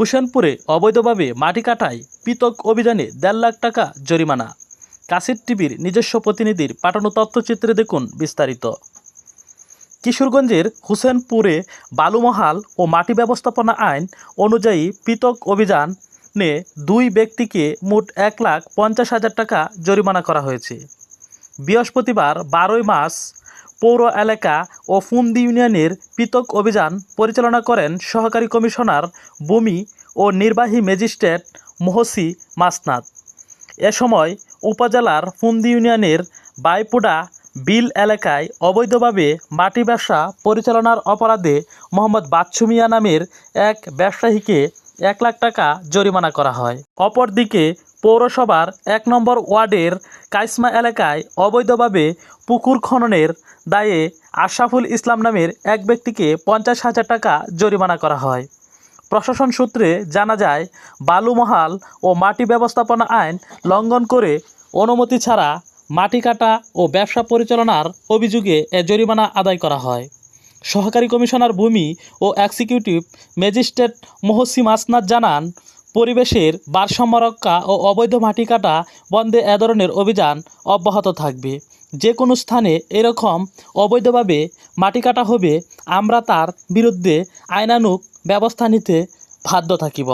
হোসেনপুরে অবৈধভাবে মাটি কাটায় পৃথক অভিযানে ১.৫ লাখ টাকা জরিমানা। কাছের টিভির নিজস্ব প্রতিনিধির পাঠানো তথ্যচিত্রে দেখুন বিস্তারিত। কিশোরগঞ্জের হোসেনপুরে বালুমহাল ও মাটি ব্যবস্থাপনা আইন অনুযায়ী পৃথক অভিযানে ২ ব্যক্তিকে মোট ১,৫০,০০০ টাকা জরিমানা করা হয়েছে। বৃহস্পতিবার ১২ মার্চ পৌর এলাকা ও ফুন্দি ইউনিয়নের পৃথক অভিযান পরিচালনা করেন সহকারী কমিশনার ভূমি ও নির্বাহী ম্যাজিস্ট্রেট মোহসি মাসনাদ। এ সময় উপজেলার ফুন্দি ইউনিয়নের বাইপুডা বিল এলাকায় অবৈধভাবে মাটি ব্যবসা পরিচালনার অপরাধে মোহাম্মদ বাচ্চু মিয়া নামের এক ব্যবসায়ীকে ১ লাখ টাকা জরিমানা করা হয়। অপরদিকে পৌরসভার ১ নম্বর ওয়ার্ডের কাইসমা এলাকায় অবৈধভাবে পুকুর খননের দায়ে আশরাফুল ইসলাম নামের এক ব্যক্তিকে ৫০,০০০ টাকা জরিমানা করা হয়। প্রশাসন সূত্রে জানা যায়, বালুমহাল ও মাটি ব্যবস্থাপনা আইন লঙ্ঘন করে অনুমতি ছাড়া মাটি কাটা ও ব্যবসা পরিচালনার অভিযোগে এ জরিমানা আদায় করা হয়। সহকারী কমিশনার ভূমি ও এক্সিকিউটিভ ম্যাজিস্ট্রেট মোহসি মাসনাদ জানান, পরিবেশের ভারসাম্য রক্ষা ও অবৈধ মাটি কাটা বন্ধে এ ধরনের অভিযান অব্যাহত থাকবে। যে কোনো স্থানে এরকম অবৈধভাবে মাটি কাটা হবে, আমরা তার বিরুদ্ধে আইনানুগ ব্যবস্থা নিতে বাধ্য থাকিব।